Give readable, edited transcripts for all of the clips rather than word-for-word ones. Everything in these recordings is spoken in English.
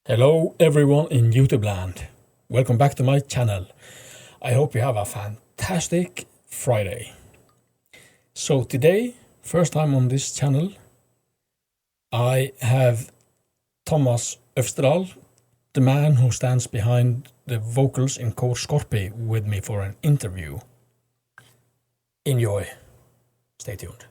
Hello everyone in YouTube land. Welcome back to my channel. I hope you have a fantastic Friday. So today, first time on this channel, I have Thomas Øvstedal, the man who stands behind the vocals in Cor Scorpi, with me for an interview. Enjoy. Stay tuned.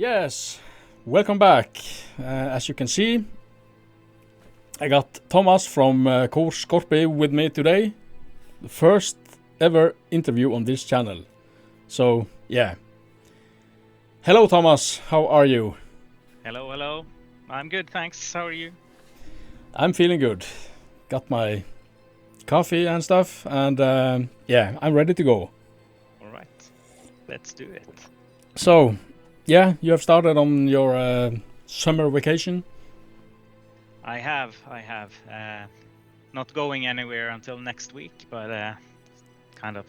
Yes, welcome back. As you can see, I got Thomas from Cor Scorpi with me today. The first ever interview on this channel. So, yeah. Hello, Thomas. How are you? Hello. I'm good, thanks. How are you? I'm feeling good. Got my coffee and stuff, and yeah, I'm ready to go. All right, let's do it. So, yeah, you have started on your summer vacation. I have. Not going anywhere until next week, but kind of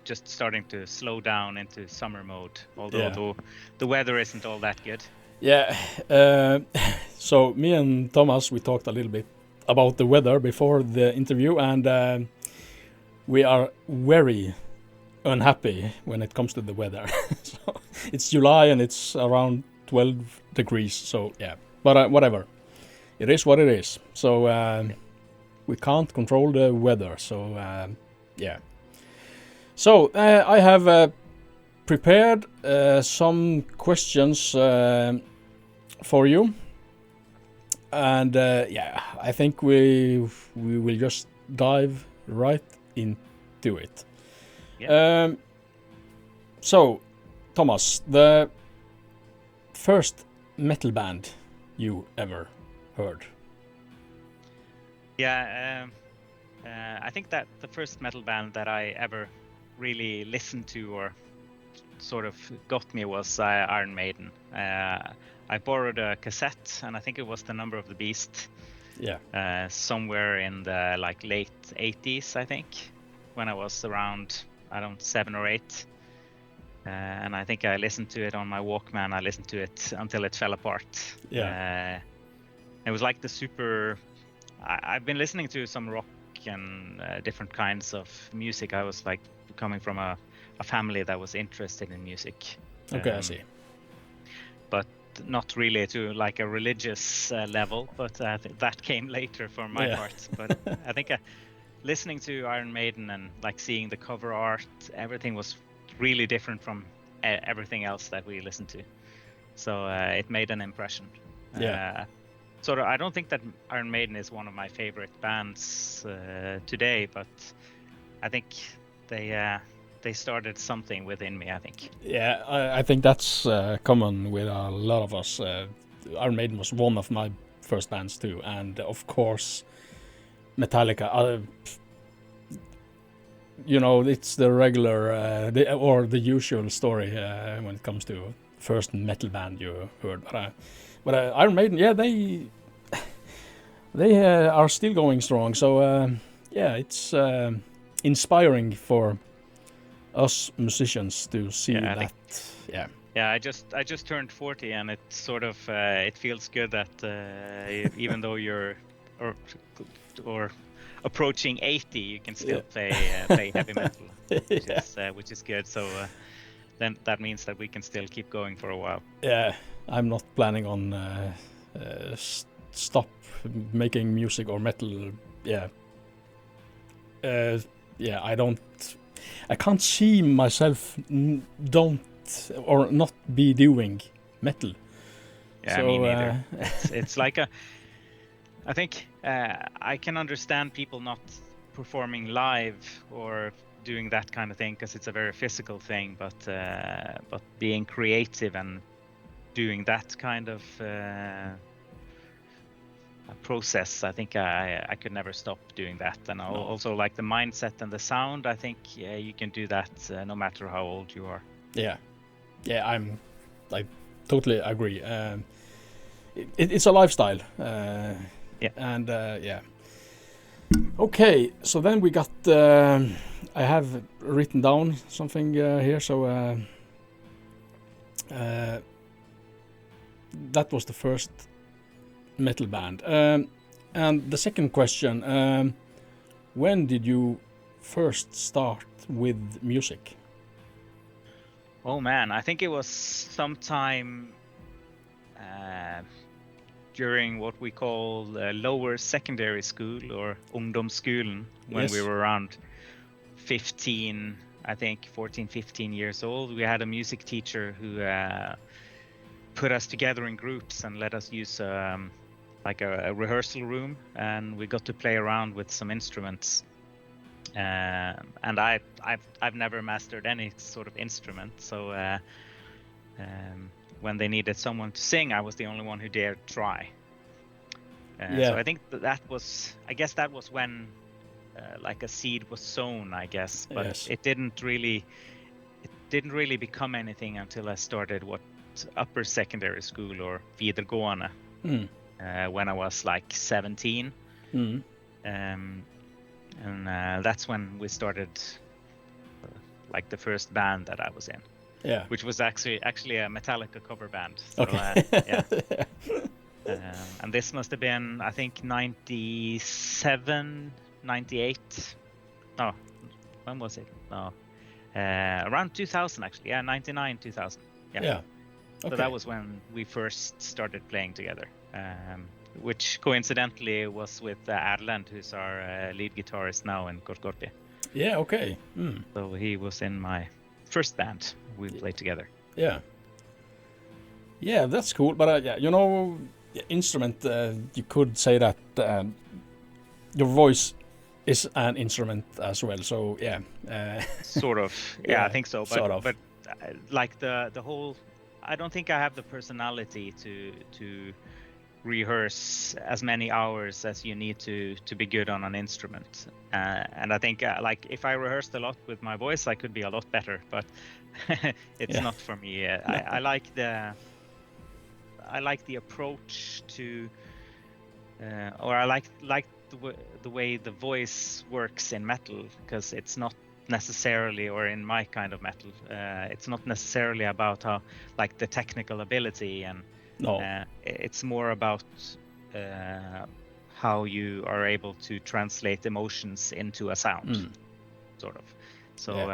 just starting to slow down into summer mode. Although the weather isn't all that good. Yeah. So me and Thomas, we talked a little bit about the weather before the interview, and we are very unhappy when it comes to the weather. So it's July and it's around 12 degrees, so yeah, but whatever, it is what it is. So we can't control the weather, so yeah. So I have prepared some questions for you, and yeah, I think we will just dive right into it. Yeah. So, Thomas, the first metal band you ever heard? Yeah, I think that the first metal band that I ever really listened to or sort of got me was Iron Maiden. I borrowed a cassette, and I think it was The Number of the Beast. Yeah. Somewhere in the late 80s, I think, when I was around 7 or 8. And I think I listened to it on my Walkman. I listened to it until it fell apart. Yeah. It was like the super... I've been listening to some rock and different kinds of music. I was coming from a family that was interested in music. Okay, I see. But not really to a religious level, but that came later for my part. But I think listening to Iron Maiden and seeing the cover art, everything was really different from everything else that we listened to. So it made an impression. Yeah. I don't think that Iron Maiden is one of my favorite bands today, but I think they started something within me, I think. Yeah, I think that's common with a lot of us. Iron Maiden was one of my first bands too, and of course Metallica. You know, it's the regular or the usual story when it comes to first metal band you heard. But Iron Maiden, yeah, they are still going strong. So yeah, it's inspiring for us musicians to see that. Yeah. Yeah, I just turned 40, and it sort of it feels good that even though you're or approaching 80, you can still play heavy metal, which is good. So then that means that we can still keep going for a while. Yeah, I'm not planning on stop making music or metal. Yeah. Yeah, I can't see myself not be doing metal. Yeah, so, me neither. It's I think I can understand people not performing live or doing that kind of thing because it's a very physical thing, but being creative and doing that kind of process, I think I could never stop doing that. And also the mindset and the sound, I think you can do that no matter how old you are. Yeah, I totally agree. It's a lifestyle. Yeah. And yeah. Okay, so then we got. I have written down something here, so that was the first metal band. And the second question: when did you first start with music? Oh man, I think it was sometime during what we call lower secondary school, or ungdomsskolen, when we Yes. were around 15, I think 14, 15 years old. We had a music teacher who put us together in groups and let us use like a rehearsal room, and we got to play around with some instruments. And I've never mastered any sort of instrument, so when they needed someone to sing, I was the only one who dared try. So I think that was when like a seed was sown, I guess. But Yes. it didn't really become anything until I started upper secondary school, or videregående, when I was like 17. And that's when we started like the first band that I was in. Yeah. Which was actually a Metallica cover band. So, Okay. Yeah. And this must have been, I think, 97, 98. No, when was it? No, around 2000 actually. Yeah, 99, 2000. Yeah. Yeah. Okay. So that was when we first started playing together. Which coincidentally was with Erlend, who's our lead guitarist now in Cor Scorpi. Yeah. Okay. So he was in my first band. We played together. Yeah. Yeah, that's cool. But yeah, you know, instrument. You could say that your voice is an instrument as well. So yeah. Sort of. Yeah, I think so. But sort of. But like the whole, I don't think I have the personality to rehearse as many hours as you need to be good on an instrument. And I think like if I rehearsed a lot with my voice, I could be a lot better. But it's not for me. I like the approach to, or I like the way the voice works in metal, because it's not necessarily, or in my kind of metal, it's not necessarily about how, like, the technical ability, and it's more about how you are able to translate emotions into a sound, sort of. So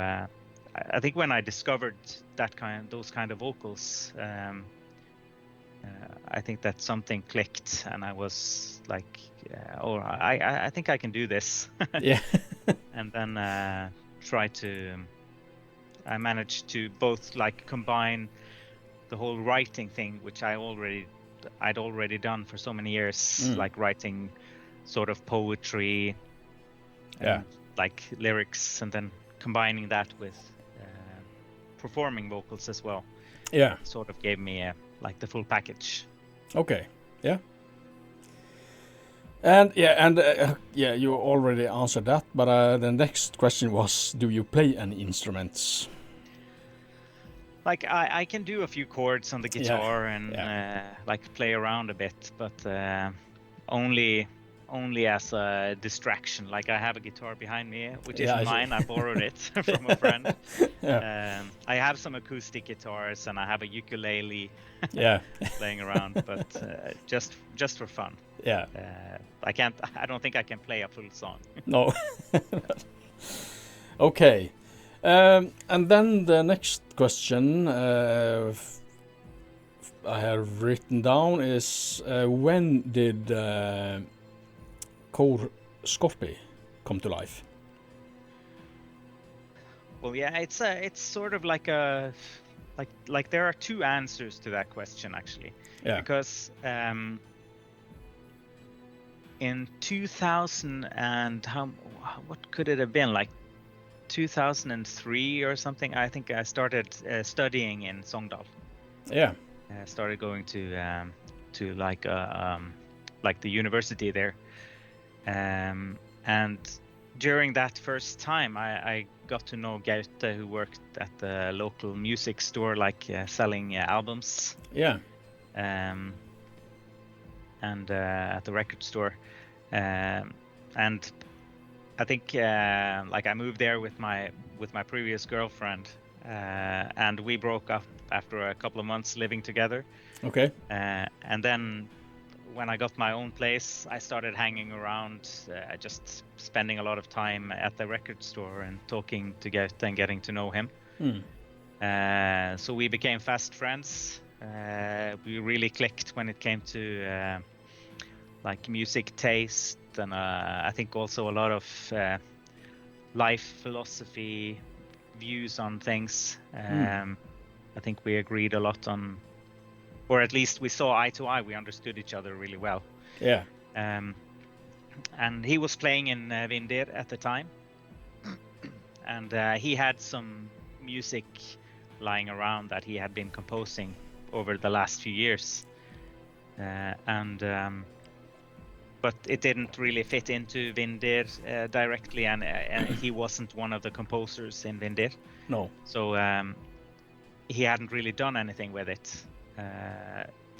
I think when I discovered those kind of vocals, I think that something clicked, and I was like, I think I can do this. Yeah. And then I managed to both like combine the whole writing thing, which I'd already done for so many years, like writing sort of poetry, and like lyrics, and then combining that with performing vocals as well. Yeah. Sort of gave me like the full package. Okay. Yeah. And you already answered that, but the next question was, do you play any instruments? Like I can do a few chords on the guitar and like play around a bit, but only as a distraction. Like I have a guitar behind me, which isn't mine. I borrowed it from a friend. I have some acoustic guitars and I have a ukulele playing around, but just for fun. Yeah. I don't think I can play a full song. No. Okay. And then the next question I have written down is, when did Cor Scorpi come to life? Well, yeah, it's sort of like like there are two answers to that question actually. Yeah. Because in 2000 and what could it have been, like 2003 or something, I think I started studying in Sogndal. Yeah. I started going to like the university there. And during that first time, I got to know Gaute, who worked at the local music store, like selling albums. Yeah. and at the record store, and I think like I moved there with my previous girlfriend, and we broke up after a couple of months living together. Okay. And then when I got my own place, I started hanging around, just spending a lot of time at the record store and talking to Gaute and getting to know him. So we became fast friends. We really clicked when it came to like music taste, and I think also a lot of life philosophy, views on things. I think we agreed a lot on, or at least we saw eye to eye. We understood each other really well. Yeah. And he was playing in Vindir at the time, and he had some music lying around that he had been composing over the last few years, but it didn't really fit into Vindir directly, and he wasn't one of the composers in Vindir. No. So he hadn't really done anything with it.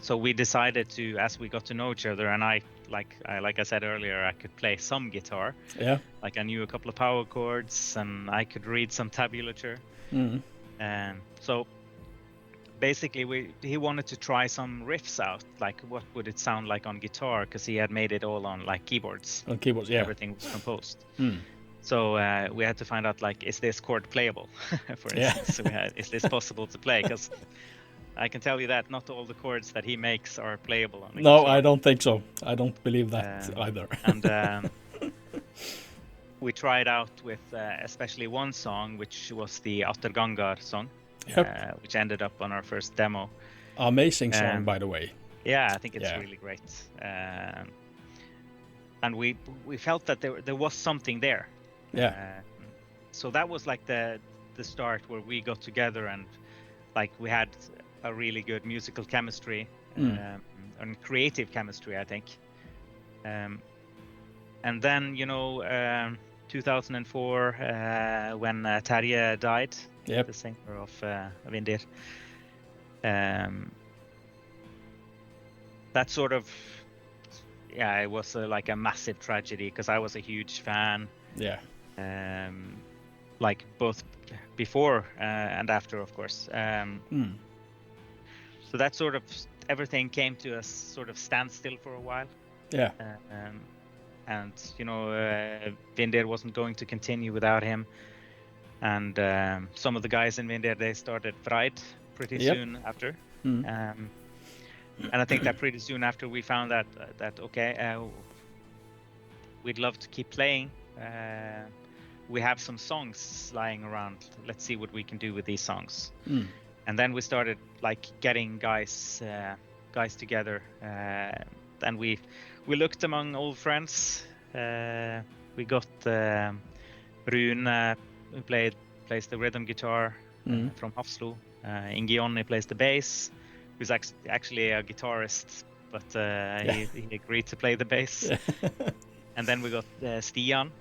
So we decided to, as we got to know each other, and I like I said earlier, I could play some guitar. Yeah. Like I knew a couple of power chords, and I could read some tablature. So basically, he wanted to try some riffs out, like what would it sound like on guitar, because he had made it all on like keyboards. On keyboards, yeah. Everything was composed. So we had to find out, like, is this chord playable, for instance? Yeah. Is this possible to play? Because I can tell you that not all the chords that he makes are playable on the guitar. I don't think so. I don't believe that either. And we tried out with especially one song, which was the Attergangar song, which ended up on our first demo. Amazing song, by the way. Yeah, I think it's really great. And we felt that there was something there. Yeah. So that was like the start where we got together, and like we had a really good musical chemistry and creative chemistry, I think. And then 2004 when Talia died, the singer of Vindir, that sort of it was like a massive tragedy, because I was a huge fan. Yeah. Like both before and after, of course. So that sort of everything came to a sort of standstill for a while. Yeah. And Vindir wasn't going to continue without him. And some of the guys in Vindir, they started Feigd pretty soon after. And I think that pretty soon after we found that we'd love to keep playing. We have some songs lying around. Let's see what we can do with these songs. And then we started like getting guys together. And we looked among old friends. We got Rune, who plays the rhythm guitar from Hafslo. Ingionni plays the bass, who's actually a guitarist, but he agreed to play the bass. And then we got Stian,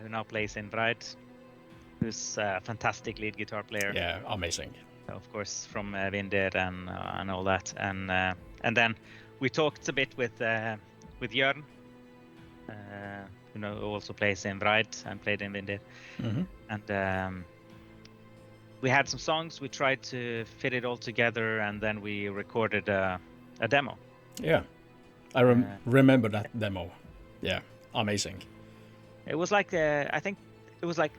who now plays in Feigd, who's a fantastic lead guitar player. Yeah, amazing. Of course, from Vindir and all that. And then we talked a bit with Jørn, who also plays in Feigd and played in Vindir. And we had some songs. We tried to fit it all together, and then we recorded a demo. Yeah, I remember that demo. Yeah, amazing. It was like I think it was like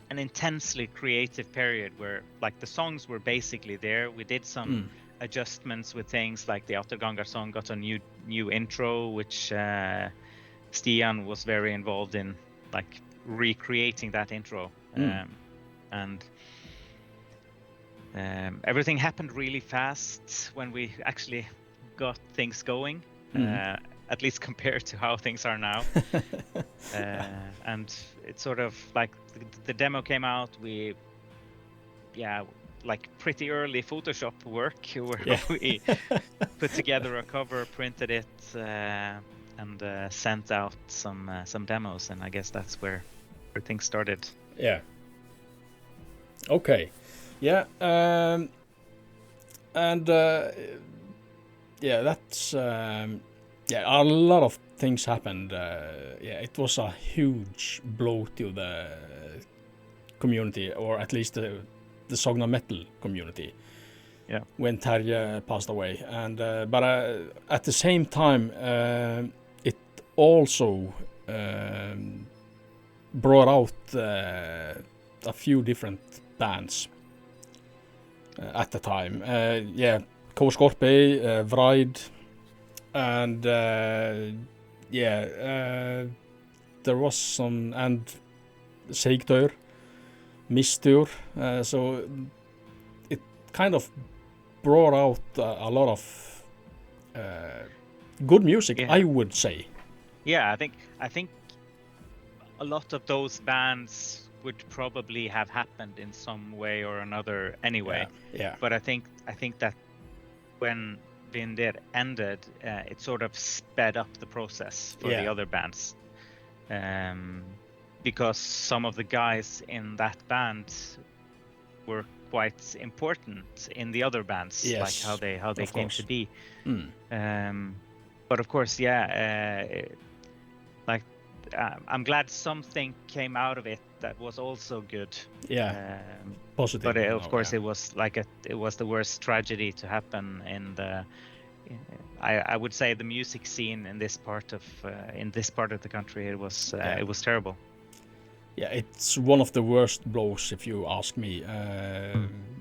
an intensely creative period where like the songs were basically there. We did some adjustments with things, like the Attergangar song got a new intro, which Stian was very involved in, like recreating that intro. And everything happened really fast when we actually got things going, at least compared to how things are now. And it's sort of like the demo came out. We like pretty early Photoshop work where we put together a cover, printed it, and sent out some demos, and I guess that's where things started. Yeah. Okay. Yeah. And yeah, that's a lot of things happened. It was a huge blow to the community, or at least the Sognametal community. Yeah. When Talia passed away, and but at the same time, it also brought out a few different bands at the time. Cor Scorpi, Feigd, and there was some, and Feigd, Mistur, so it kind of brought out a lot of good music, I would say. Yeah, I think a lot of those bands would probably have happened in some way or another anyway. Yeah. But I think that when Vinder ended, it sort of sped up the process for the other bands, because some of the guys in that band were quite important in the other bands, like how they came to be. But of course, I'm glad something came out of it that was also good. Positive. But of course, it was it was the worst tragedy to happen in the. I would say the music scene in this part of the country. It was terrible. Yeah, it's one of the worst blows, if you ask me.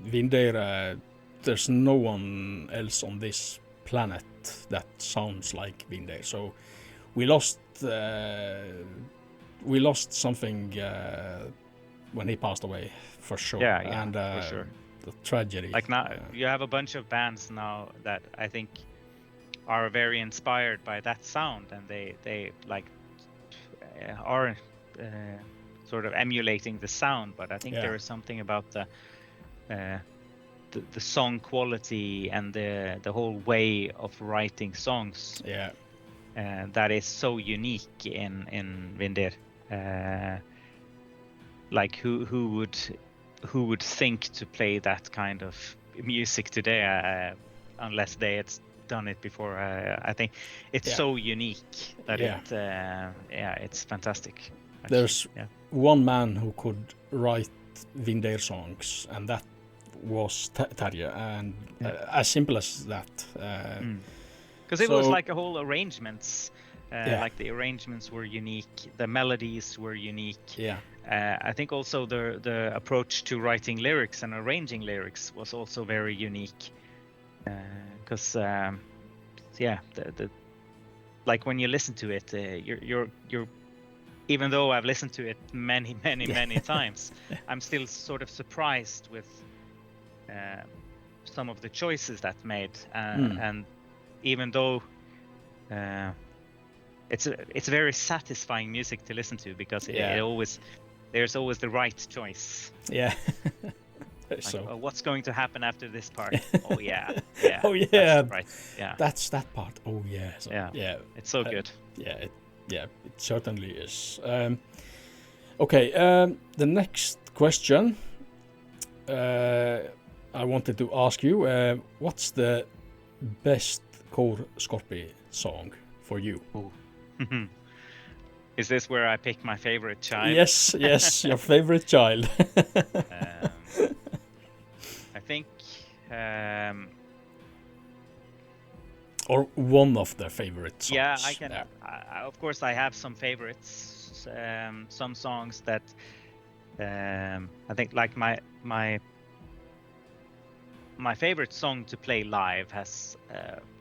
Vinder, there's no one else on this planet that sounds like Vinder. So we lost something when he passed away, for sure. And for sure. The tragedy. Like now, you have a bunch of bands now that I think are very inspired by that sound, and they like are sort of emulating the sound. But I think there is something about the song quality and the whole way of writing songs. That is so unique in Vinder. Like who would think to play that kind of music today, unless they had done it before. I think it's so unique that it's fantastic. Actually. There's one man who could write Vinder songs, and that was Talia, and as simple as that. Because it was like a whole arrangements. Like the arrangements were unique, the melodies were unique. I think also the approach to writing lyrics and arranging lyrics was also very unique. Because the like when you listen to it, you're even though I've listened to it many times, I'm still sort of surprised with some of the choices that made, and even though it's very satisfying music to listen to, because there's always the right choice. Like, so what's going to happen after this part? oh yeah, that's right. That's that part. So, it's so good. It certainly is. Okay, the next question I wanted to ask you, what's the best Cor Scorpi song for you? Is this where I pick my favorite child? Yes, your favorite child. I think or one of the favorite songs. Yeah, I can. Of course, I have some favorites. Some songs that I think, like my favorite song to play live has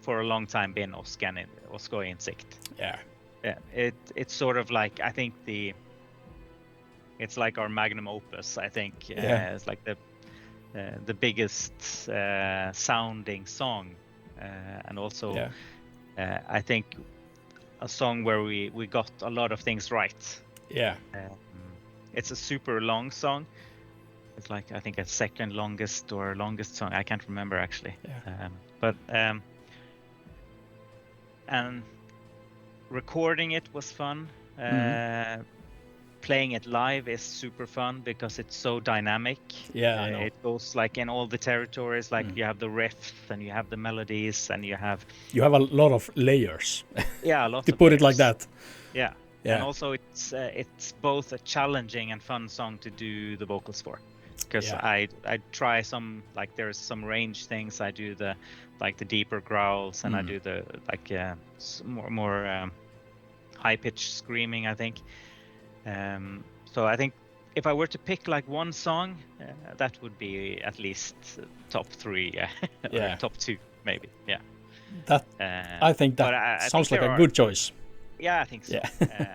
for a long time been Oskojen Sikt. It's sort of like, I think it's like our magnum opus. I think it's like the biggest sounding song, and also I think a song where we got a lot of things right. It's a super long song. It's like, I think, a second longest or longest song. I can't remember actually. And recording it was fun. playing it live is super fun because it's so dynamic. Yeah, I know. It goes like in all the territories. Like you have the riff, and you have the melodies, and you have a lot of layers. a lot to of put it layers. like that. Yeah. Yeah. And also it's both a challenging and fun song to do the vocals for, because I try some, like there's some range things. I do the deeper growls, and I do the more high pitched screaming, I think. So I think if I were to pick like one song, that would be at least top 3, or top 2 maybe. Yeah. That I think that sounds like a good choice. Yeah, I think so. Yeah.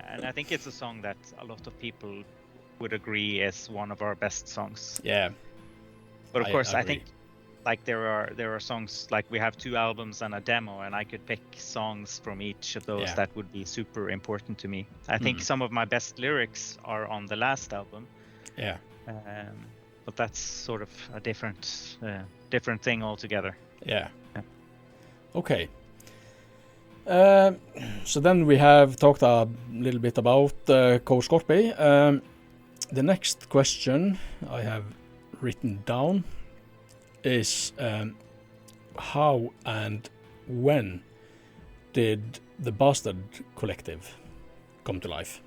And I think it's a song that a lot of people would agree is one of our best songs. Yeah. But of course, I think like there are songs, like we have 2 albums and a demo, and I could pick songs from each of those that would be super important to me. I think some of my best lyrics are on the last album. Yeah. But that's sort of a different thing altogether. Yeah. Okay. So then we have talked a little bit about Cor Scorpi. The next question I have written down is how and when did the Bastard Collective come to life?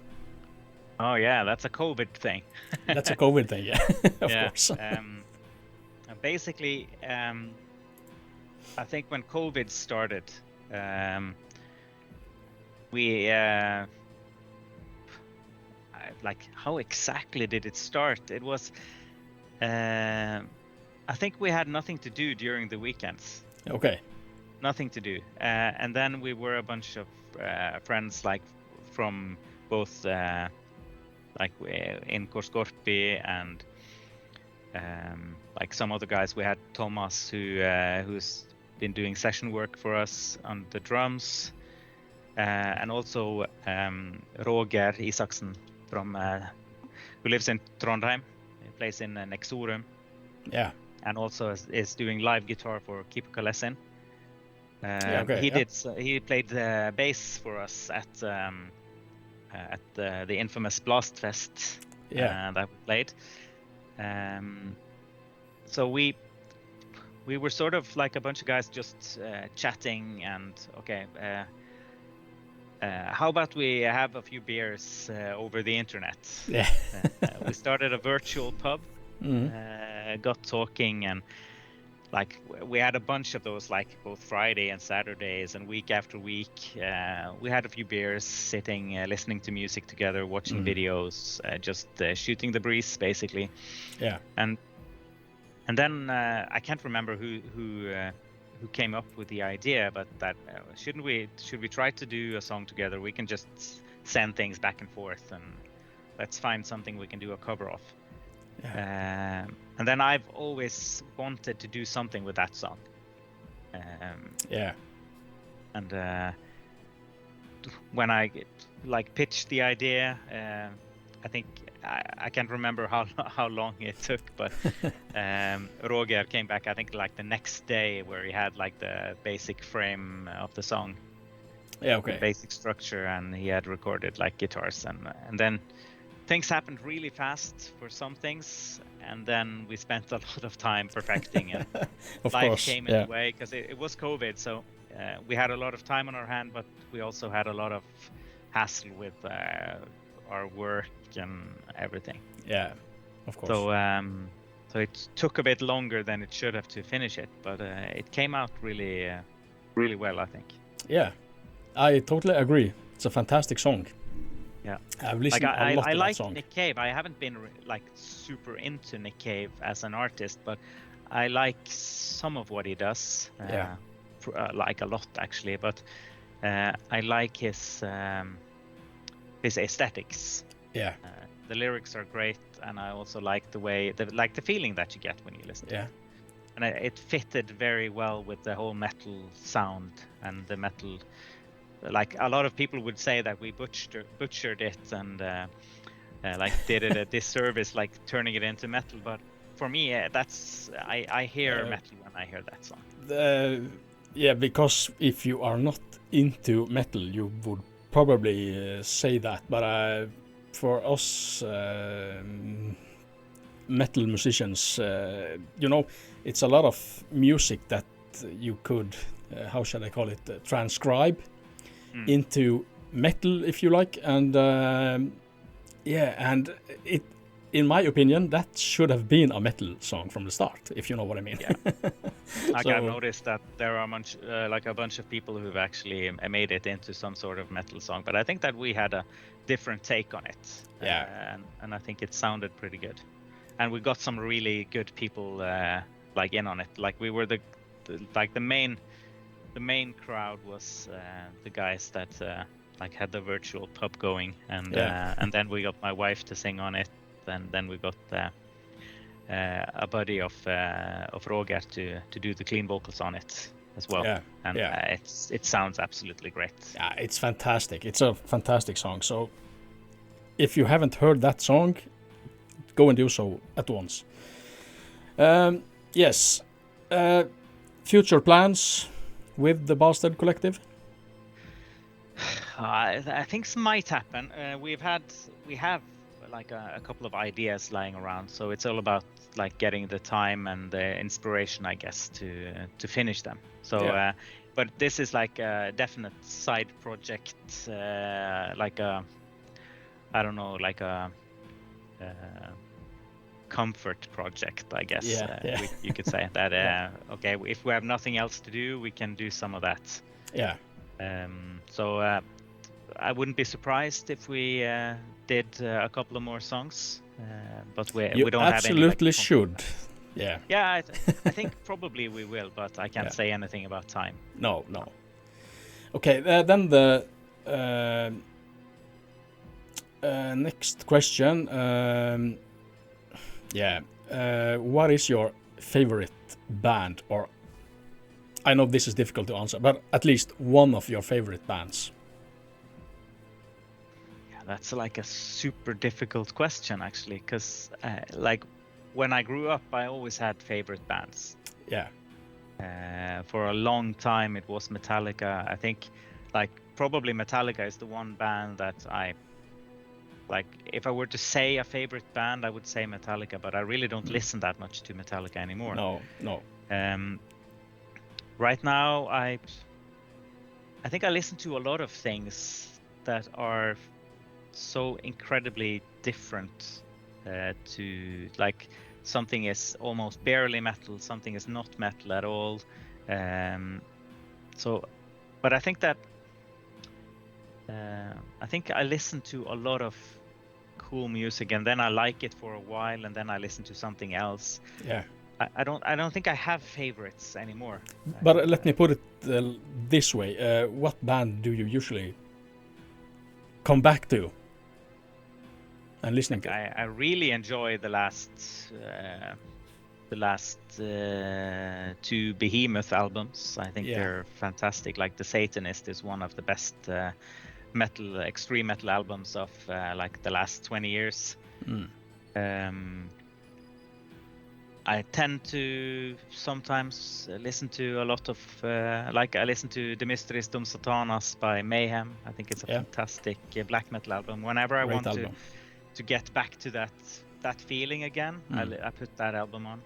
Oh yeah, that's a COVID thing. That's a COVID thing, yeah. Of course. Basically, I think when COVID started, we like, how exactly did it start? It was I think we had nothing to do during the weekends. Okay. Nothing to do, and then we were a bunch of friends, like from both like in Cor Scorpi and like some other guys. We had Thomas, who's been doing session work for us on the drums, and also Roger Isaksen from who lives in Trondheim. He plays in Nexorum. Yeah. And also is doing live guitar for Keep Kalessin. He played the bass for us at the infamous Blast Fest that we played. So we were sort of like a bunch of guys just chatting, and how about we have a few beers over the internet? Yeah. We started a virtual pub. Got talking, and like we had a bunch of those, like both Friday and Saturdays and week after week. We had a few beers, sitting, listening to music together, watching videos, just shooting the breeze, basically. Yeah. And then I can't remember who came up with the idea, but that should we try to do a song together? We can just send things back and forth, and let's find something we can do a cover of. Yeah. And then I've always wanted to do something with that song. And when I pitched the idea, I think I can't remember how long it took, but Roger came back, I think like the next day, where he had like the basic frame of the song. Yeah, okay. The basic structure, and he had recorded like guitars, and then things happened really fast for some things, and then we spent a lot of time perfecting it. Life came in the way, because it was COVID, so we had a lot of time on our hand, but we also had a lot of hassle with our work and everything. Yeah, of course. So it took a bit longer than it should have to finish it, but it came out really, really well, I think. Yeah, I totally agree. It's a fantastic song. Yeah, I've listened a lot to that song. Nick Cave. I haven't been like super into Nick Cave as an artist, but I like some of what he does. Like a lot, actually. But I like his aesthetics. Yeah. The lyrics are great, and I also like the feeling that you get when you listen to it. And it fitted very well with the whole metal sound and the metal. Like a lot of people would say that we butchered it and did it a disservice, like turning it into metal. But for me, that's I hear metal when I hear that song. Because if you are not into metal, you would probably say that. But for us metal musicians, it's a lot of music that you could, how shall I call it, transcribe into metal, if you like, and and it, in my opinion, that should have been a metal song from the start, if you know what I mean. Yeah. I've noticed that there are a bunch of people who've actually made it into some sort of metal song, but I think that we had a different take on it. Yeah. And I think it sounded pretty good. And we got some really good people in on it. Like we were the main crowd was the guys that had the virtual pub going, and then we got my wife to sing on it, and then we got a buddy of Roger to do the clean vocals on it as well. It sounds absolutely great. Yeah, it's fantastic. It's a fantastic song. So if you haven't heard that song, go and do so at once. Yes. Future plans with the Bastard Collective? I think some might happen. We have like a couple of ideas lying around, so it's all about like getting the time and the inspiration, I guess, to finish them. So but this is like a definite side project, like a comfort project, I guess. You could say that. Okay, if we have nothing else to do, we can do some of that. So I wouldn't be surprised if we did a couple of more songs, but we don't have any. Absolutely should. I think probably we will, but I can't say anything about time. No. Okay, then the next question. What is your favorite band, or I know this is difficult to answer, but at least one of your favorite bands? Yeah, that's like a super difficult question, actually, because like when I grew up, I always had favorite bands. For a long time, it was Metallica. I think like probably Metallica is the one band that I like. If I were to say a favorite band, I would say Metallica, but I really don't listen that much to Metallica anymore. No. Right now, I think I listen to a lot of things that are so incredibly different. To like something is almost barely metal, something is not metal at all. But I think that I listen to a lot of cool music, and then I like it for a while, and then I listen to something else. I don't think I have favorites anymore. But let me put it this way: what band do you usually come back to and listening to? I really enjoy the last two Behemoth albums. I think they're fantastic. Like The Satanist is one of the best extreme metal albums of like the last 20 years. I tend to sometimes listen to a lot of I listen to De Mysteries Dum Satanas by Mayhem. I think it's a fantastic black metal album. Whenever I want to get back to that feeling again, I put that album on.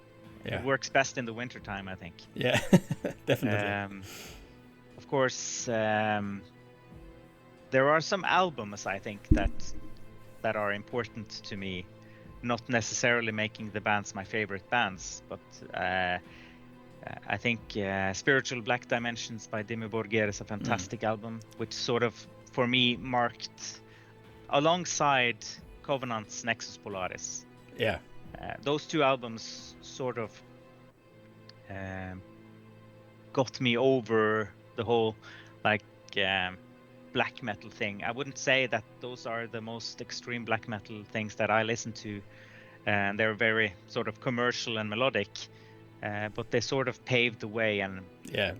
It works best in the wintertime, I think. Yeah, definitely. Of course, there are some albums I think that are important to me. Not necessarily making the bands my favorite bands, but I think Spiritual Black Dimensions by Dimmu Borgir is a fantastic album, which sort of, for me, marked alongside Covenant's Nexus Polaris. Those two albums sort of got me over the whole black metal thing. I wouldn't say that those are the most extreme black metal things that I listen to, and they're very sort of commercial and melodic, but they sort of paved the way and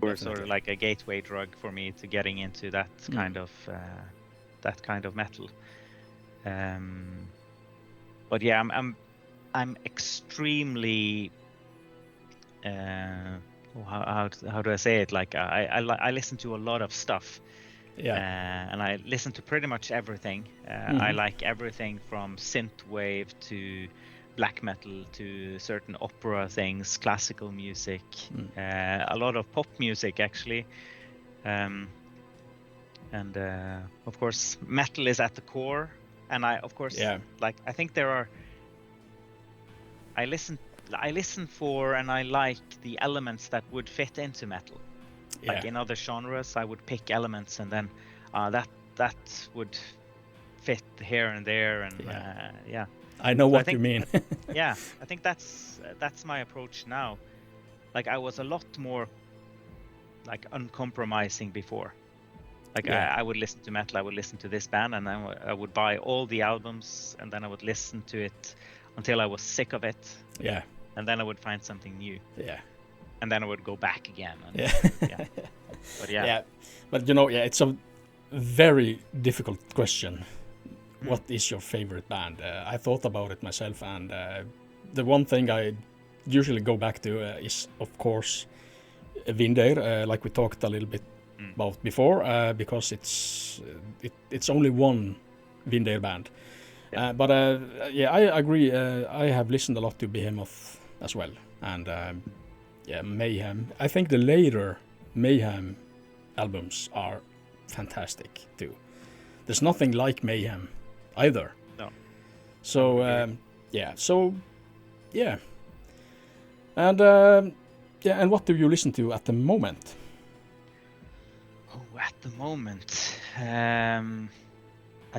were sort of like a gateway drug for me to getting into that kind of metal. But yeah, I'm extremely how do I say it? Like I listen to a lot of stuff. And I listen to pretty much everything. I like everything from synthwave to black metal to certain opera things, classical music, a lot of pop music actually. And of course metal is at the core, and I think there are, I listen for and I like the elements that would fit into metal. Like in other genres I would pick elements and then that would fit here and there, and I know what you mean. I think that's my approach now. Like I was a lot more like uncompromising before. Like I would listen to metal, I would listen to this band, and then I would buy all the albums, and then I would listen to it until I was sick of it. Yeah. And then I would find something new. Yeah. And then I would go back again. And, But it's a very difficult question. What is your favorite band? I thought about it myself, and the one thing I usually go back to is, of course, Vindir, like we talked a little bit about before, because it's only one Vindir band. But I agree. I have listened a lot to Behemoth as well, and Mayhem. I think the later Mayhem albums are fantastic too. There's nothing like Mayhem either. No. So and what do you listen to at the moment? At the moment, I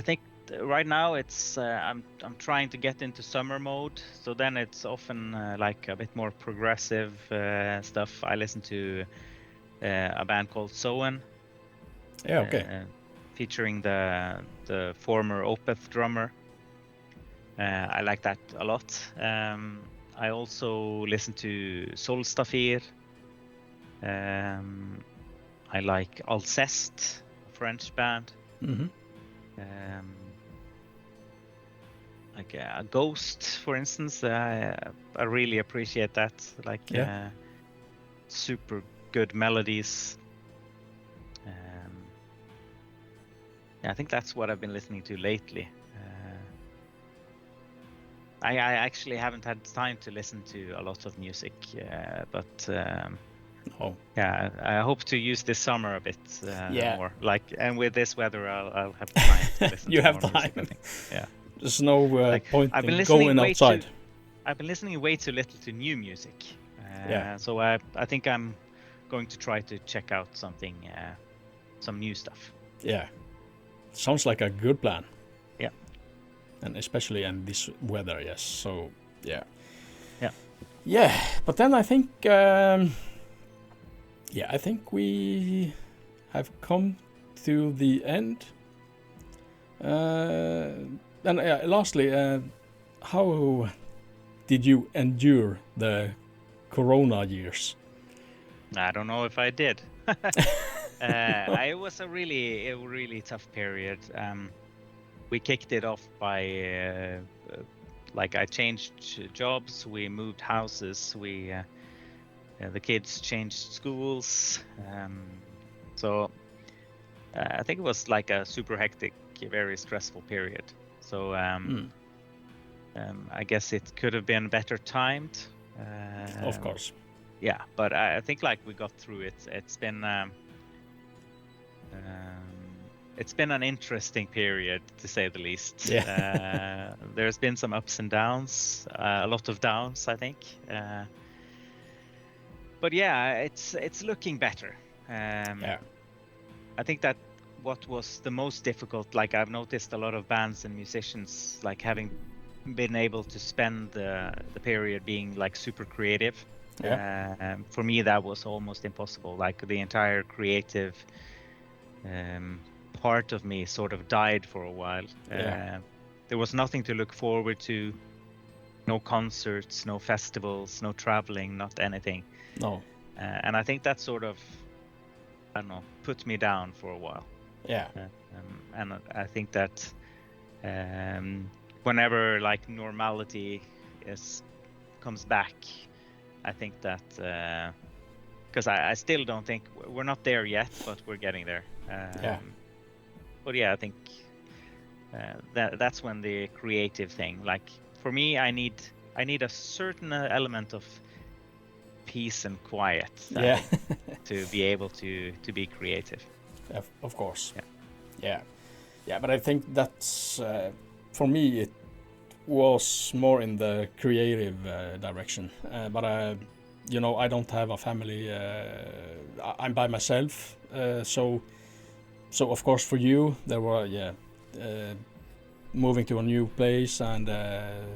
think right now it's I'm trying to get into summer mode. So then it's often like a bit more progressive stuff. I listen to a band called Soen. Yeah, okay. Featuring the former Opeth drummer. I like that a lot. I also listen to Solstafir. I like Alceste, a French band. Like a Ghost, for instance. I really appreciate that. Like super good melodies. I think that's what I've been listening to lately. I actually haven't had time to listen to a lot of music, but I hope to use this summer a bit more. Like, and with this weather, I'll have time to listen. You to have more time. Music, yeah. There's no point in going outside. I've been listening way too little to new music. So I think I'm going to try to check out something, some new stuff. Yeah. Sounds like a good plan. Yeah. And especially in this weather, yes. So, yeah. Yeah. Yeah, but then I think I think we have come to the end. And lastly, how did you endure the Corona years? I don't know if I did. It was a really tough period. We kicked it off by like I changed jobs, we moved houses, we the kids changed schools. So I think it was like a super hectic, very stressful period. So I guess it could have been better timed. Of course. Yeah, but I think like we got through it. It's been an interesting period, to say the least. Yeah. There's been some ups and downs, a lot of downs, I think. But yeah, it's looking better. I think that what was the most difficult, like I've noticed a lot of bands and musicians like having been able to spend the period being like super creative. For me, that was almost impossible. Like the entire creative part of me sort of died for a while. There was nothing to look forward to. No concerts, no festivals, no traveling, not anything. No. And I think that sort of, I don't know, put me down for a while. Yeah. And I think that whenever like normality comes back, I think that because I still don't think we're not there yet, but we're getting there. but yeah, I think that's when the creative thing, like for me, I need a certain element of peace and quiet, I think, to be able to be creative. Of course. Yeah. But I think that's for me it was more in the creative direction, but I don't have a family. I'm by myself, so of course for you there were moving to a new place and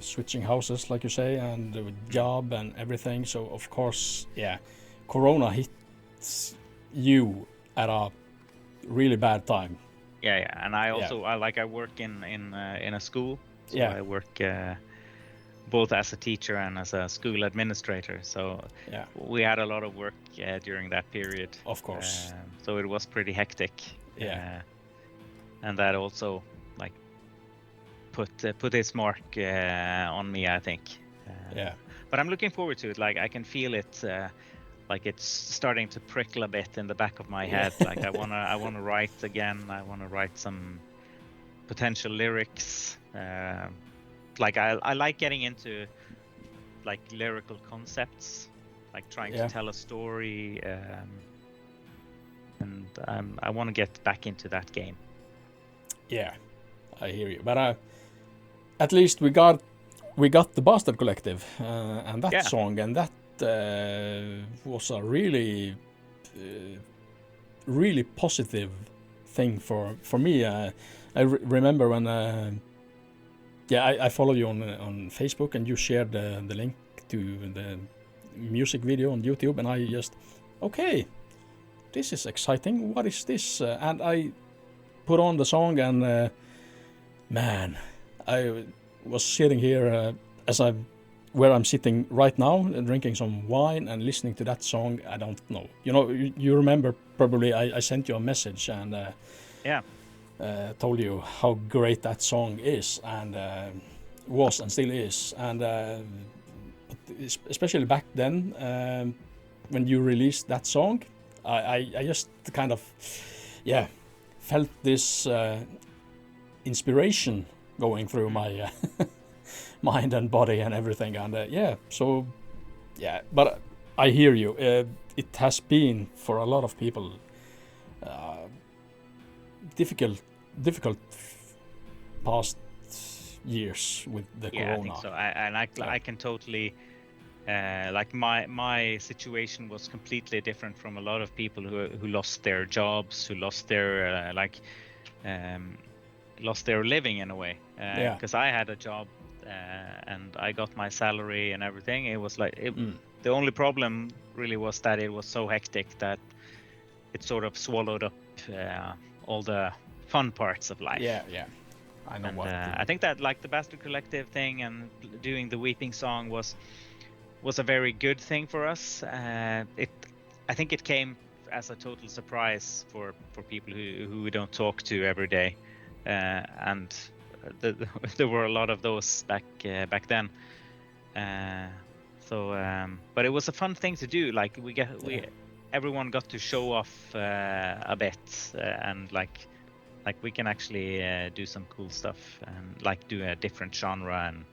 switching houses, like you say, and the job and everything. So of course, Corona hits you at a really bad time. Yeah, and I also I work in a school, so I work both as a teacher and as a school administrator. So we had a lot of work during that period. Of course. So it was pretty hectic. And that also like put its mark on me, I think. But I'm looking forward to it. Like I can feel it. Like it's starting to prickle a bit in the back of my head. Like I wanna write again. I wanna write some potential lyrics. Like I like getting into like lyrical concepts, like trying to tell a story, and I want to get back into that game. Yeah, I hear you. But at least we got the Bastard Collective and that song, and that was a really really positive thing for me. I remember when I follow you on Facebook, and you shared the link to the music video on YouTube, and I just, okay, this is exciting. What is this? And I put on the song, and man, I was sitting here where I'm sitting right now, drinking some wine and listening to that song. I don't know. You remember probably I sent you a message and told you how great that song is, and was and still is. And especially back then, when you released that song, I just kind of felt this inspiration going through my mind and body and everything. And but I hear you. It has been for a lot of people difficult past years with the Corona. I think so. I can totally like my situation was completely different from a lot of people who lost their jobs, who lost their lost their living in a way. Because I had a job and I got my salary and everything. It was like the only problem really was that it was so hectic that it sort of swallowed up all the fun parts of life. I know. And I think that like the Bastard Collective thing and doing the Weeping Song was a very good thing for us. I think it came as a total surprise for people who we don't talk to every day, and there were a lot of those back then. But it was a fun thing to do. Like everyone got to show off a bit, and like we can actually do some cool stuff and like do a different genre, and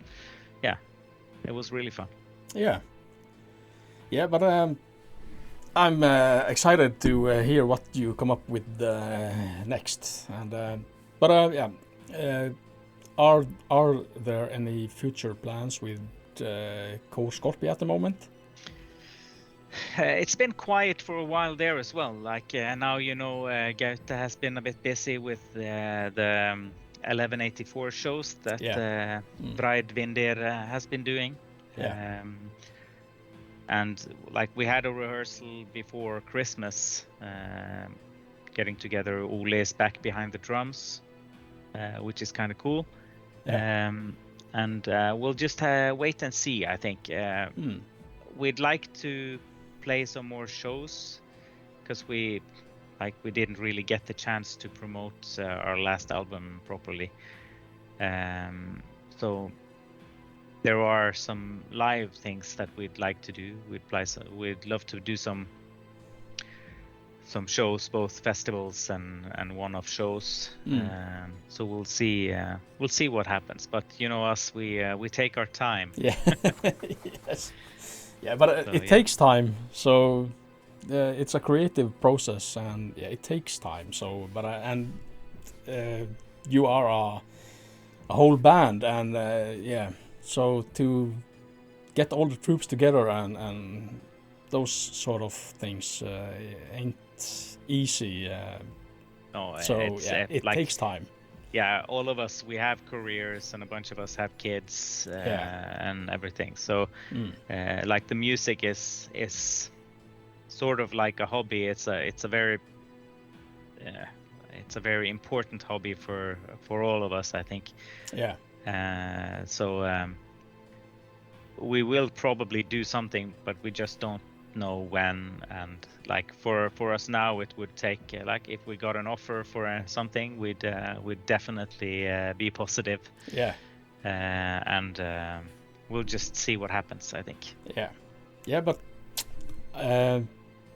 it was really fun. But I'm excited to hear what you come up with next. And are there any future plans with Cor Scorpi at the moment? It's been quiet for a while there as well. Like now, Gaute has been a bit busy with the 1184 shows that Bride Vindir has been doing. And like we had a rehearsal before Christmas, getting together. Ole is back behind the drums, which is kind of cool. And we'll just wait and see, I think. We'd like to play some more shows because we didn't really get the chance to promote our last album properly. So there are some live things that we'd like to do. We'd love to do some some shows, both festivals and one-off shows. So we'll see what happens. But you know us, we take our time. Yeah. Yes. Yeah, but it takes time. So it's a creative process, and yeah, it takes time. So, but you are a whole band, and yeah. So to get all the troops together and those sort of things ain't easy. No, so yeah, it like, takes time. Yeah, all of us, we have careers, and a bunch of us have kids and everything. So like the music is sort of like a hobby. It's a very important hobby for all of us, I think. Yeah. So we will probably do something, but we just don't know when. And like for us now, it would take like if we got an offer for something, we'd definitely be positive. Yeah. And we'll just see what happens, I think. Yeah, but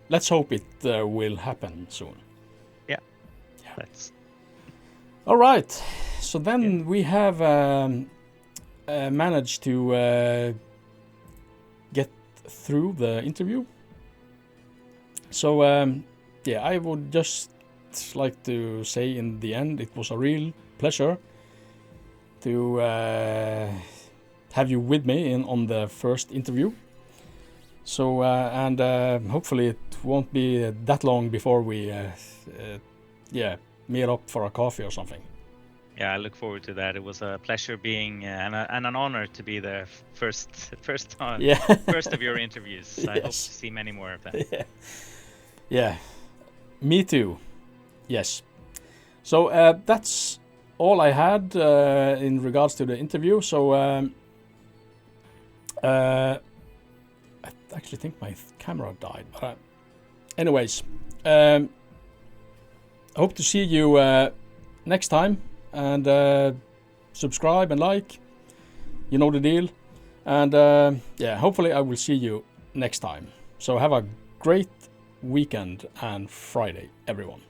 let's hope it will happen soon. Yeah. That's all right. So then we have managed to get through the interview. So yeah, I would just like to say in the end, it was a real pleasure to have you with me on the first interview. So and hopefully it won't be that long before we meet up for a coffee or something. Yeah, I look forward to that. It was a pleasure being and an honor to be the first of your interviews. Yes. I hope to see many more of them. Yeah, me too. Yes. So that's all I had in regards to the interview. So I actually think my camera died. But anyways, I hope to see you next time. And subscribe and like, you know the deal. And yeah, hopefully I will see you next time. So have a great weekend and Friday, everyone.